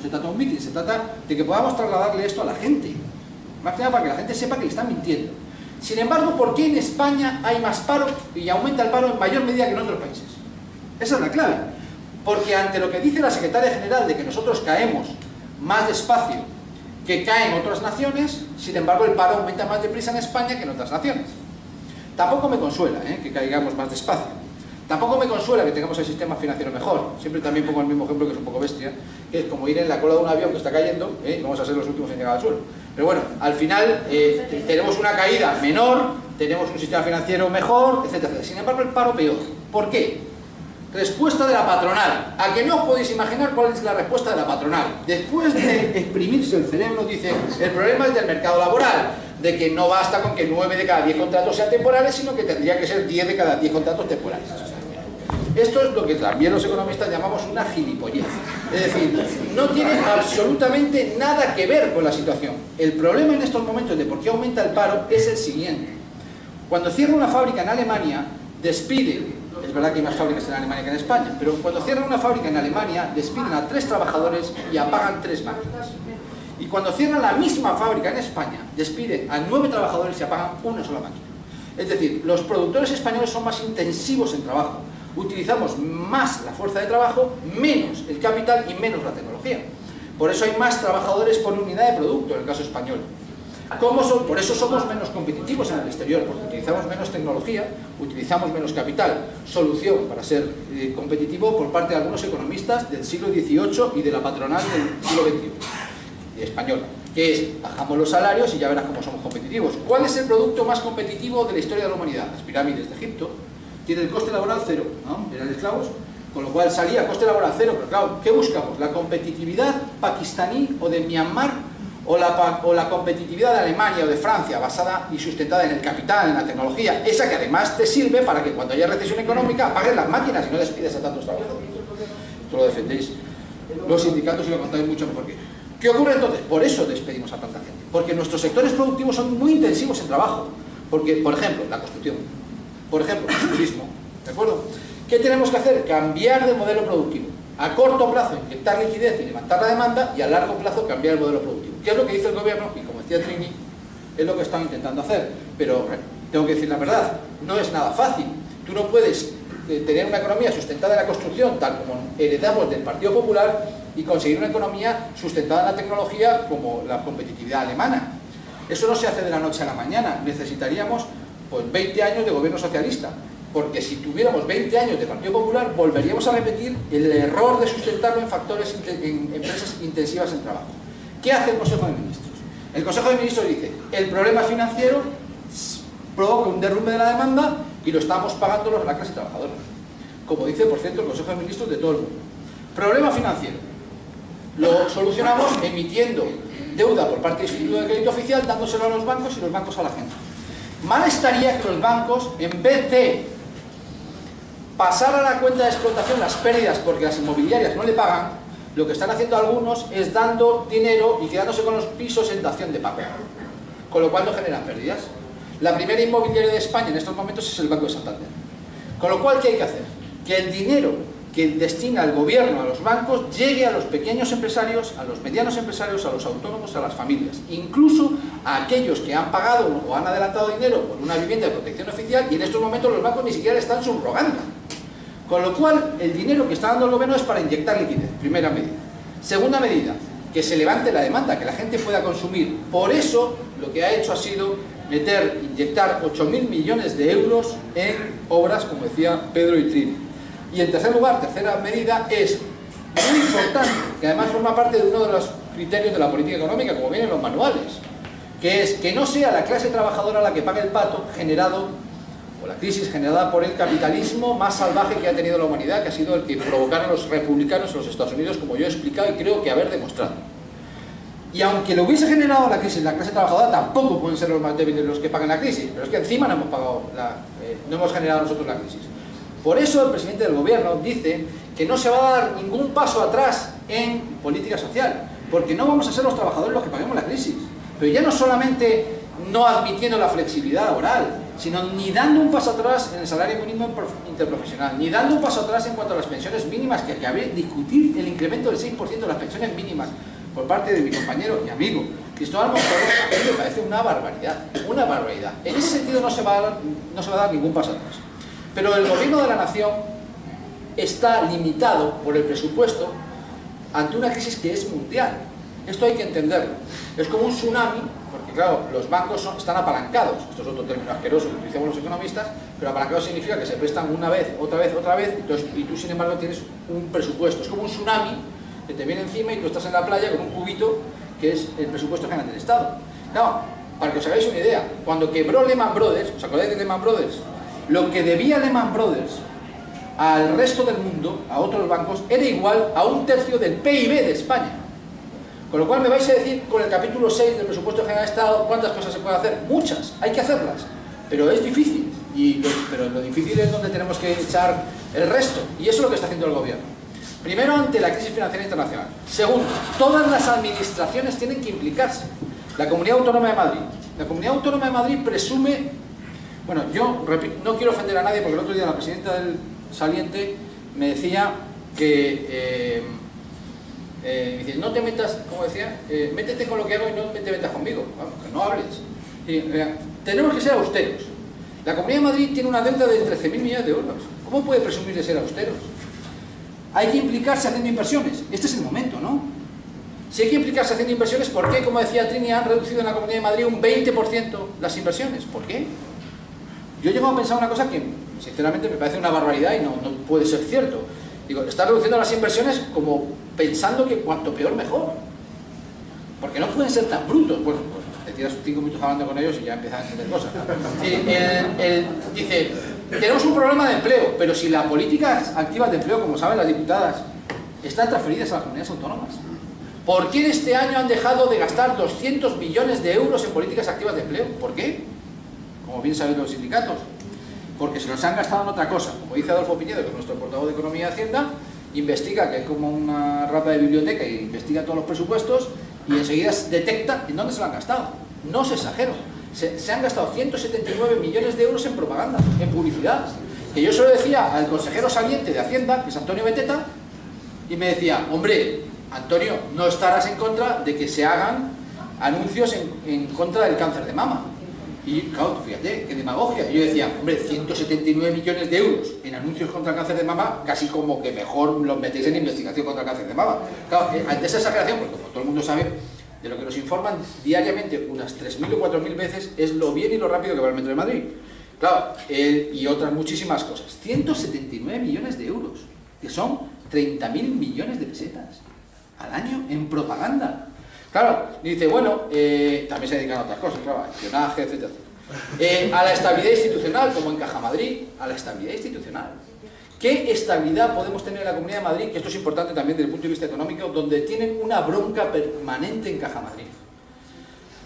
se trata de un mitin, se trata de que podamos trasladarle esto a la gente. Más que nada para que la gente sepa que le están mintiendo. Sin embargo, ¿por qué en España hay más paro y aumenta el paro en mayor medida que en otros países? Esa es la clave. Porque ante lo que dice la secretaria general de que nosotros caemos más despacio que caen otras naciones, sin embargo el paro aumenta más deprisa en España que en otras naciones. Tampoco me consuela que caigamos más despacio. Tampoco me consuela que tengamos el sistema financiero mejor. Siempre también pongo el mismo ejemplo, que es un poco bestia, que es como ir en la cola de un avión que está cayendo, y vamos a ser los últimos en llegar al suelo. Pero bueno, al final tenemos una caída menor, tenemos un sistema financiero mejor, etcétera. Sin embargo, el paro peor. ¿Por qué? Respuesta de la patronal. ¿A que no os podéis imaginar cuál es la respuesta de la patronal? Después de exprimirse el cerebro, dice, el problema es del mercado laboral, de que no basta con que 9 de cada 10 contratos sean temporales, sino que tendría que ser 10 de cada 10 contratos temporales. Esto es lo que también los economistas llamamos una gilipollez. Es decir, no tiene absolutamente nada que ver con la situación. El problema en estos momentos de por qué aumenta el paro es el siguiente. Cuando cierra una fábrica en Alemania, despide, es verdad que hay más fábricas en Alemania que en España, pero cuando cierran una fábrica en Alemania, despiden a 3 trabajadores y apagan 3 máquinas. Y cuando cierran la misma fábrica en España, despiden a 9 trabajadores y apagan una sola máquina. Es decir, los productores españoles son más intensivos en trabajo. Utilizamos más la fuerza de trabajo, menos el capital y menos la tecnología. Por eso hay más trabajadores por unidad de producto en el caso español. Por eso somos menos competitivos en el exterior, porque utilizamos menos tecnología, utilizamos menos capital. Solución para ser competitivo por parte de algunos economistas del siglo XVIII y de la patronal del siglo XXI, española, que es, bajamos los salarios y ya verás cómo somos competitivos. ¿Cuál es el producto más competitivo de la historia de la humanidad? Las pirámides de Egipto. Tiene el coste laboral cero, ¿no? Eran esclavos, con lo cual salía coste laboral cero, pero claro, ¿qué buscamos? ¿La competitividad pakistaní o de Myanmar o la competitividad de Alemania o de Francia basada y sustentada en el capital, en la tecnología, esa que además te sirve para que cuando haya recesión económica apagues las máquinas y no despides a tantos trabajadores? Esto lo defendéis los sindicatos y lo contáis mucho mejor que yo. ¿Qué ocurre entonces? Por eso despedimos a tanta gente, porque nuestros sectores productivos son muy intensivos en trabajo, porque, por ejemplo, la construcción, por ejemplo, el turismo, ¿de acuerdo? ¿Qué tenemos que hacer? Cambiar de modelo productivo. A corto plazo, inyectar liquidez y levantar la demanda, y a largo plazo, cambiar el modelo productivo. ¿Qué es lo que dice el gobierno? Y como decía Trini, es lo que están intentando hacer. Pero tengo que decir la verdad, no es nada fácil. Tú no puedes tener una economía sustentada en la construcción, tal como heredamos del Partido Popular, y conseguir una economía sustentada en la tecnología como la competitividad alemana. Eso no se hace de la noche a la mañana. Necesitaríamos pues 20 años de gobierno socialista, porque si tuviéramos 20 años de Partido Popular volveríamos a repetir el error de sustentarlo en factores, en empresas intensivas en trabajo. ¿Qué hace el Consejo de Ministros? El Consejo de Ministros dice, el problema financiero provoca un derrumbe de la demanda y lo estamos pagando la clase trabajadora, como dice por cierto el Consejo de Ministros de todo el mundo. Problema financiero, lo solucionamos emitiendo deuda por parte del Instituto de Crédito Oficial, dándoselo a los bancos y los bancos a la gente. Mal estaría que los bancos, en vez de pasar a la cuenta de explotación las pérdidas porque las inmobiliarias no le pagan, lo que están haciendo algunos es dando dinero y quedándose con los pisos en dación de pago, con lo cual no generan pérdidas. La primera inmobiliaria de España en estos momentos es el Banco de Santander. Con lo cual, ¿qué hay que hacer? Que el dinero que destina el gobierno a los bancos llegue a los pequeños empresarios, a los medianos empresarios, a los autónomos, a las familias, incluso a aquellos que han pagado o han adelantado dinero por una vivienda de protección oficial y en estos momentos los bancos ni siquiera le están subrogando. Con lo cual, el dinero que está dando el gobierno es para inyectar liquidez, primera medida. Segunda medida, que se levante la demanda, que la gente pueda consumir. Por eso, lo que ha hecho ha sido inyectar 8.000 millones de euros en obras, como decía Pedro y Trini. Y en tercer lugar, tercera medida, es muy importante, que además forma parte de uno de los criterios de la política económica, como vienen los manuales, que es que no sea la clase trabajadora la que pague el pato generado, o la crisis generada por el capitalismo más salvaje que ha tenido la humanidad, que ha sido el que provocaron los republicanos en los Estados Unidos, como yo he explicado y creo que haber demostrado. Y aunque lo hubiese generado la crisis la clase trabajadora, tampoco pueden ser los más débiles los que pagan la crisis, pero es que encima no hemos generado nosotros la crisis. Por eso el presidente del gobierno dice que no se va a dar ningún paso atrás en política social, porque no vamos a ser los trabajadores los que paguemos la crisis. Pero ya no solamente no admitiendo la flexibilidad laboral, sino ni dando un paso atrás en el salario mínimo interprofesional, ni dando un paso atrás en cuanto a las pensiones mínimas, que habría que discutir el incremento del 6% de las pensiones mínimas por parte de mi compañero y amigo Cristóbal Montoro. A mí me parece una barbaridad, una barbaridad. En ese sentido no se va a dar ningún paso atrás. Pero el gobierno de la nación está limitado por el presupuesto ante una crisis que es mundial. Esto hay que entenderlo. Es como un tsunami, porque claro, los bancos están apalancados. Esto es otro término asqueroso que utilizamos los economistas, pero apalancado significa que se prestan una vez, otra vez, entonces, y tú sin embargo tienes un presupuesto. Es como un tsunami que te viene encima y tú estás en la playa con un cubito que es el presupuesto general del Estado. Claro, para que os hagáis una idea, cuando quebró Lehman Brothers, ¿os acordáis de Lehman Brothers? Lo que debía Lehman Brothers al resto del mundo, a otros bancos, era igual a 1/3 del PIB de España. Con lo cual me vais a decir, con el capítulo 6 del presupuesto general del Estado, ¿cuántas cosas se pueden hacer? Muchas, hay que hacerlas, pero es difícil, pero lo difícil es donde tenemos que echar el resto, y eso es lo que está haciendo el gobierno. Primero, ante la crisis financiera internacional. Segundo, todas las administraciones tienen que implicarse. La Comunidad Autónoma de Madrid. La Comunidad Autónoma de Madrid presume... Bueno, yo no quiero ofender a nadie, porque el otro día la presidenta del saliente me decía que... dice, no te metas, como decía, métete con lo que hago y no te metas conmigo. Vamos, que no hables. Tenemos que ser austeros. La Comunidad de Madrid tiene una deuda de 13.000 millones de euros. ¿Cómo puede presumir de ser austeros? Hay que implicarse haciendo inversiones. Este es el momento, ¿no? Si hay que implicarse haciendo inversiones, ¿por qué, como decía Trini, han reducido en la Comunidad de Madrid un 20% las inversiones? ¿Por qué? Yo he llegado a pensar una cosa que, sinceramente, me parece una barbaridad y no puede ser cierto. Digo, está reduciendo las inversiones como pensando que cuanto peor mejor. Porque no pueden ser tan brutos. Bueno, pues te tiras 5 minutos hablando con ellos y ya empiezan a entender cosas. Dice, tenemos un problema de empleo, pero si las políticas activas de empleo, como saben las diputadas, están transferidas a las comunidades autónomas. ¿Por qué este año han dejado de gastar 200 millones de euros en políticas activas de empleo? ¿Por qué? Como bien saben los sindicatos. Porque se los han gastado en otra cosa. Como dice Adolfo Piñedo, que es nuestro portavoz de Economía y Hacienda, investiga, que es como una rata de biblioteca, y investiga todos los presupuestos y enseguida detecta en dónde se lo han gastado. No se exagero. Se han gastado 179 millones de euros en propaganda, en publicidad. Que yo se lo decía al consejero saliente de Hacienda, que es Antonio Beteta, y me decía, hombre, Antonio, no estarás en contra de que se hagan anuncios en contra del cáncer de mama. Y claro, fíjate, qué demagogia. Y yo decía, hombre, 179 millones de euros en anuncios contra el cáncer de mama, casi como que mejor los metéis en investigación contra el cáncer de mama. Claro, ante esa exageración, porque como todo el mundo sabe, de lo que nos informan diariamente unas 3.000 o 4.000 veces, es lo bien y lo rápido que va el metro de Madrid. Claro, y otras muchísimas cosas. 179 millones de euros, que son 30.000 millones de pesetas al año en propaganda. Claro, dice, bueno, también se dedican a otras cosas, claro, a espionaje, etcétera, etcétera. A la estabilidad institucional, como en Caja Madrid, a la estabilidad institucional. ¿Qué estabilidad podemos tener en la Comunidad de Madrid? Que esto es importante también desde el punto de vista económico, donde tienen una bronca permanente en Caja Madrid.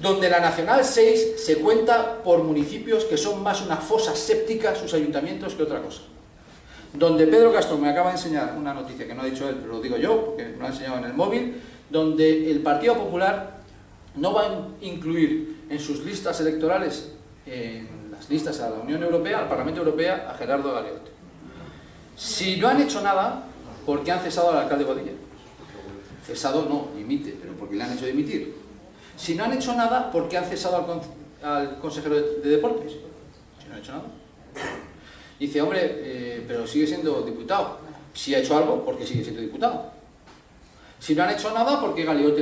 Donde la Nacional 6 se cuenta por municipios que son más una fosa séptica, sus ayuntamientos, que otra cosa. Donde Pedro Castro me acaba de enseñar una noticia que no ha dicho él, pero lo digo yo, porque me lo ha enseñado en el móvil, donde el Partido Popular no va a incluir en sus listas electorales, en las listas a la Unión Europea, al Parlamento Europeo, a Gerardo Galeote. Si no han hecho nada, ¿por qué han cesado al alcalde Bodilla? Cesado no, dimite, pero ¿por qué le han hecho dimitir? Si no han hecho nada, ¿por qué han cesado al consejero de Deportes? Si no han hecho nada. Dice, hombre, pero sigue siendo diputado. Si ha hecho algo, ¿por qué sigue siendo diputado? Si no han hecho nada, ¿por qué Galeote